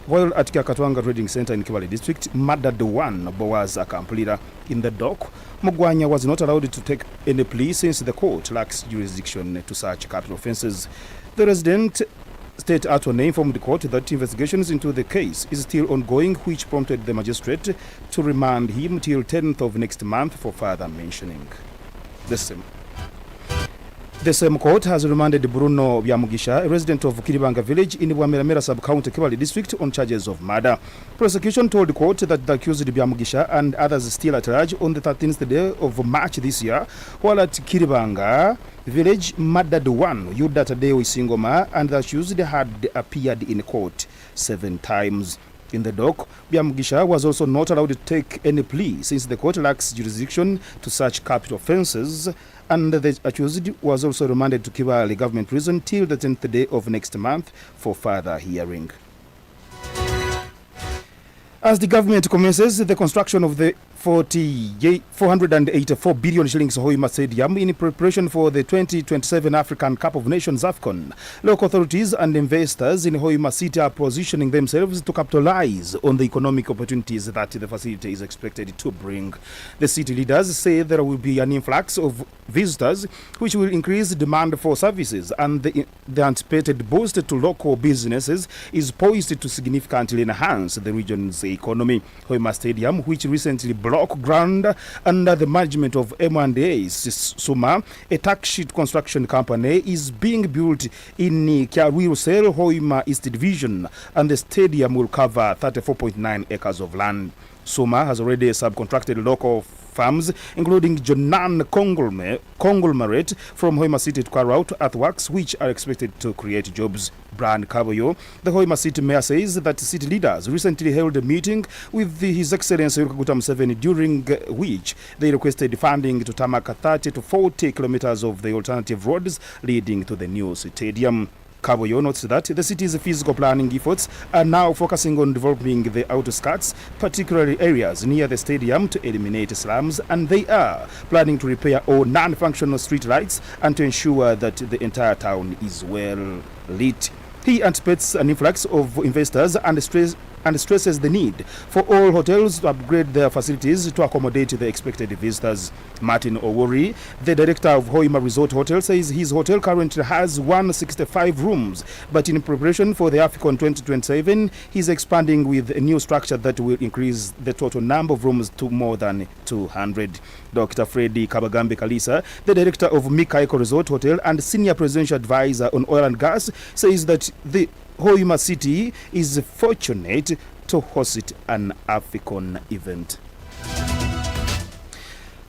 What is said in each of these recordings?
while at Kakatwanga Trading Center in Kibale District murdered one Boaz Akamplira. In the dock, Mugwanya was not allowed to take any plea since the court lacks jurisdiction to such capital offences. The resident state attorney informed the court that investigations into the case is still ongoing, which prompted the magistrate to remand him till 10th of next month for further mentioning. The same court has remanded Bruno Byamugisha, a resident of Kiribanga village in Wameramera sub-county Kibale district, on charges of murder. Prosecution told the court that the accused Byamugisha and others still at large on the 13th day of March this year, while at Kiribanga village murdered one Yuda Tadeo Isingoma, and the accused had appeared in court 7 times. In the dock, Byamugisha was also not allowed to take any plea since the court lacks jurisdiction to such capital offences, and the accused was also remanded to Kibale government prison till the 10th day of next month for further hearing. As the government commences the construction of the 484 billion shillings Hoima Stadium in preparation for the 2027 African Cup of Nations AFCON, local authorities and investors in Hoima City are positioning themselves to capitalize on the economic opportunities that the facility is expected to bring. The city leaders say there will be an influx of visitors, which will increase demand for services, and the anticipated boost to local businesses is poised to significantly enhance the region's economy. Hoima Stadium, which recently broke ground under the management of M&A Suma, a tax sheet construction company, is being built in Kiarwil Hoima East Division, and the stadium will cover 34.9 acres of land. Suma has already subcontracted local firms, including Jonan Conglomerate from Hoima City to carry out earthworks, which are expected to create jobs. Brian Kaboyo, the Hoima City mayor, says that city leaders recently held a meeting with His Excellency Yoweri Museveni, during which they requested funding to tarmac 30 to 40 kilometers of the alternative roads leading to the new stadium. Kaboyo notes that the city's physical planning efforts are now focusing on developing the outskirts, particularly areas near the stadium, to eliminate slums, and they are planning to repair all non-functional street lights and to ensure that the entire town is well lit. He anticipates an influx of investors and stresses the need for all hotels to upgrade their facilities to accommodate the expected visitors. Martin Owori, the director of Hoima Resort Hotel, says his hotel currently has 165 rooms, but in preparation for the AFCON 2027, he's expanding with a new structure that will increase the total number of rooms to more than 200. Dr. Freddy Kabagambe Kalisa, the director of Mika Eco Resort Hotel and senior presidential advisor on oil and gas, says that the Hoima City is fortunate to host an AFCON event.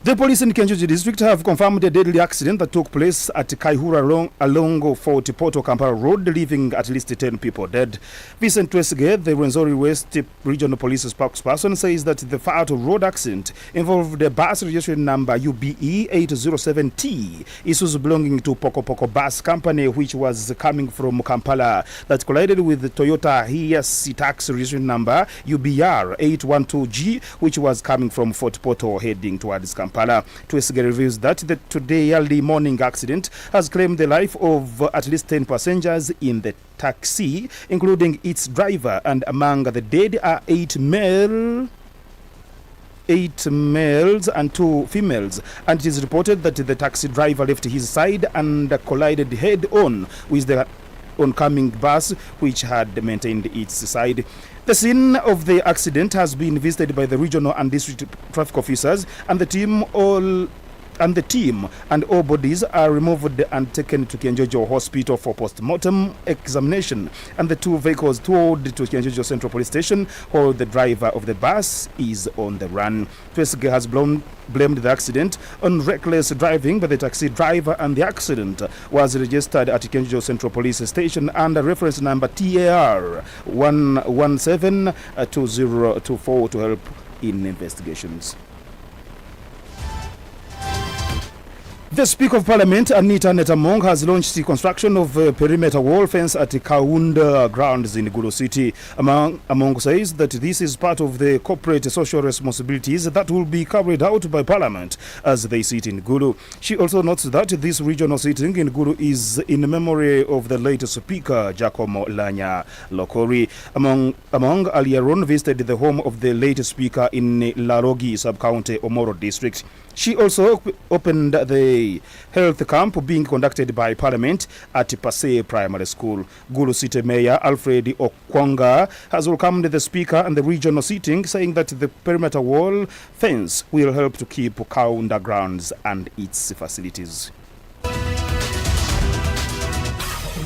The police in Kenjoji district have confirmed a deadly accident that took place at Kaihura along Fort Porto Kampala Road, leaving at least 10 people dead. Vincent Twesige, the Rwenzori West Regional Police spokesperson, says that the fatal road accident involved a bus registration number UBE 807T, Isuzu belonging to Poco Poco Bus Company, which was coming from Kampala, that collided with the Toyota Hiace taxi registration number UBR 812G, which was coming from Fort Porto heading towards Kampala. Twesige reveals that the today early morning accident has claimed the life of at least 10 passengers in the taxi, including its driver, and among the dead are 8 males and 2 females, and it is reported that the taxi driver left his side and collided head-on with the oncoming bus, which had maintained its side. The scene of the accident has been visited by the regional and district traffic officers, and the team and all bodies are removed and taken to Kenjojo Hospital for post-mortem examination, and the 2 vehicles towed to Kenjojo Central Police Station, while the driver of the bus is on the run. Twesige has blamed the accident on reckless driving by the taxi driver, and the accident was registered at Kenjojo Central Police Station under reference number TAR 1172024 to help in investigations. The Speaker of Parliament, Anita Netamong, has launched the construction of a perimeter wall fence at Kaunda grounds in Gulu City. Among says that this is part of the corporate social responsibilities that will be carried out by Parliament as they sit in Gulu. She also notes that this regional sitting in Gulu is in memory of the late Speaker, Giacomo Lanya Lokori. Among earlier on visited the home of the late Speaker in Larogi sub-county Omoro district. She also opened the health camp being conducted by Parliament at Pasay Primary School. Gulu City Mayor Alfred Okwanga has welcomed the Speaker and the regional seating, saying that the perimeter wall fence will help to keep Kaunda grounds and its facilities.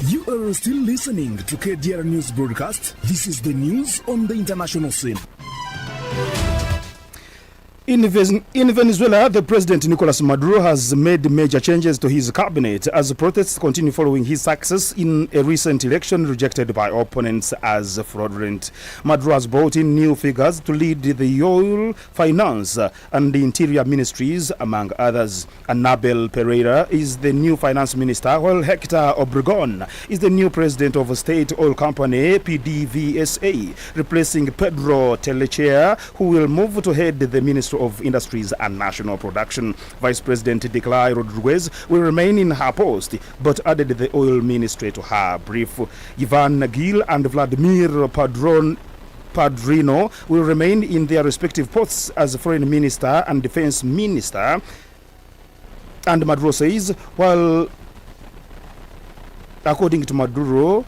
You are still listening to KDR News Broadcast. This is the news on the international scene. In Venezuela, the President Nicolas Maduro has made major changes to his cabinet as protests continue following his success in a recent election rejected by opponents as fraudulent. Maduro has brought in new figures to lead the oil, finance, and the interior ministries, among others. Anabel Pereira is the new finance minister, while Hector Obregon is the new president of State Oil Company, PDVSA, replacing Pedro Telechea, who will move to head the Ministry of Industries and National Production. Vice President Declan Rodriguez will remain in her post, but added the oil ministry to her brief. Ivan Gil and Vladimir Padrino will remain in their respective posts as Foreign Minister and Defense Minister. And Maduro says, while according to Maduro,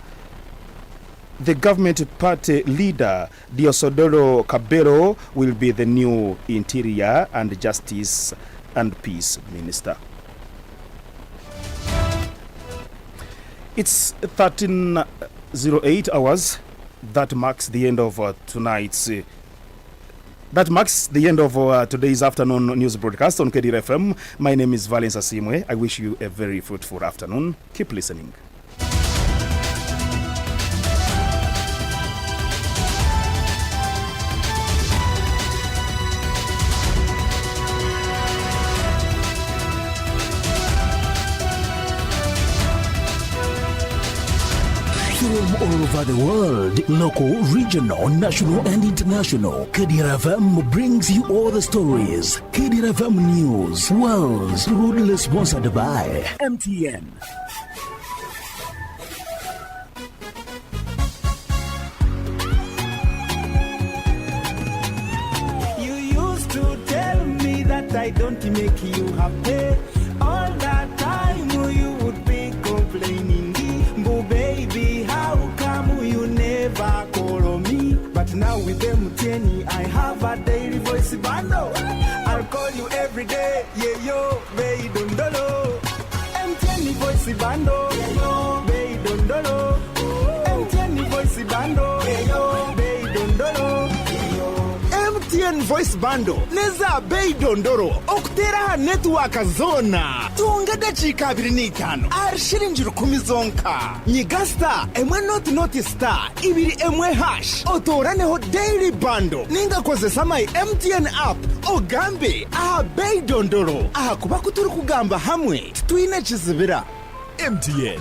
the government party leader, Diosdado Cabello, will be the new Interior and Justice and Peace Minister. It's 13:08 hours. That marks the end of today's afternoon news broadcast on Kdr FM. My name is Valence Asiimwe. I wish you a very fruitful afternoon. Keep listening. From all over the world, local, regional, national, and international, Kdr FM brings you all the stories. Kdr FM News, World's proudly sponsored by MTN. You used to tell me that I don't make you happy. All that time you would be complaining. Baby, how come you never call me? But now with MTN, I have a daily voice bundle. I'll call you every day, yeah, yo, baby, don't know. MTN voice bundle, yeah, yo, baby, don't know. MTN voice bundle, yeah, yo, baby, don't know. MTN voice bundle neza bei dondoro okutera network zona tunga dachika 25 arshirinjiro 10 zonka nyigasta emwe not star ibiri emwe hash otoraneho daily bundle ninga kozesa my MTN app ogambe aha bei dondoro aha kuba kuturi kugamba hamwe twine kizibira MTN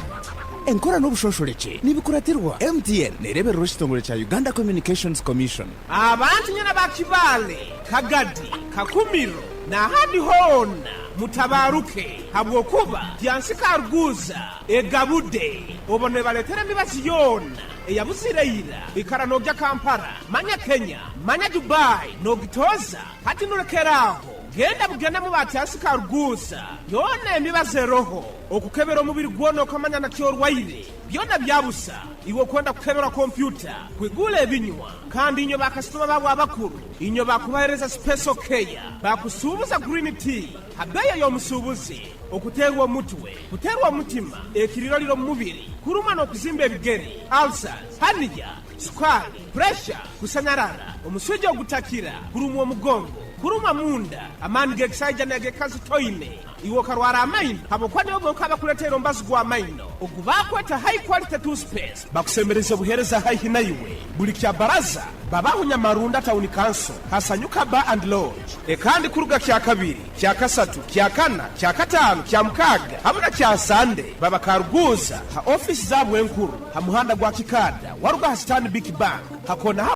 enkora n'obushosholeke nibikuratirwa MTN nerebera rushitongole cha Uganda Communications Commission. Abantu nyana bakibale kagadi kakumiro na hadi hona mutabaruke habwo kuba tyansika arguza egabude obone baletere mibasi yona eyabusireyira ikara nogya Kampala manya Kenya manya Dubai nogitoza hati nurekeraho genda mu batyasika arguza yona emibaze roho okukebera omubiri gwono kamanya na kyorwaire byona byabusa iwo kwenda kukebera computer kwigule ebinywa kandi inyo bakasitoma babo abakuru inyo bakubahereza special care bakusubuza green tea habeya yo musubuzi okuterwa mutwe kuterwa mutima ekiriroliro mubiri kuruma no kuzimba ebigeri ulcers haniya sukari pressure kusanyarara omusujja ogutakira kuruma omugongo kuruma munda amani geksaija nege kazi toine iwo karwara amaino habo kwani obo kaba kuletero mbazi gwa amaino ogubako eta high quality toothpaste bakusemereza buhereza high hinaiwe buli kya baraza babaho Nyamarunda Town Council hasanyuka Bar and Lodge kandi kuruga kya kabiri kya kasatu kya kana kya katanu kya mukaga hamuna kya sande baba Karuguza ha office zabwe nkuru ha muhanda gwa Kikada waruga ha Stanbic Bank hakona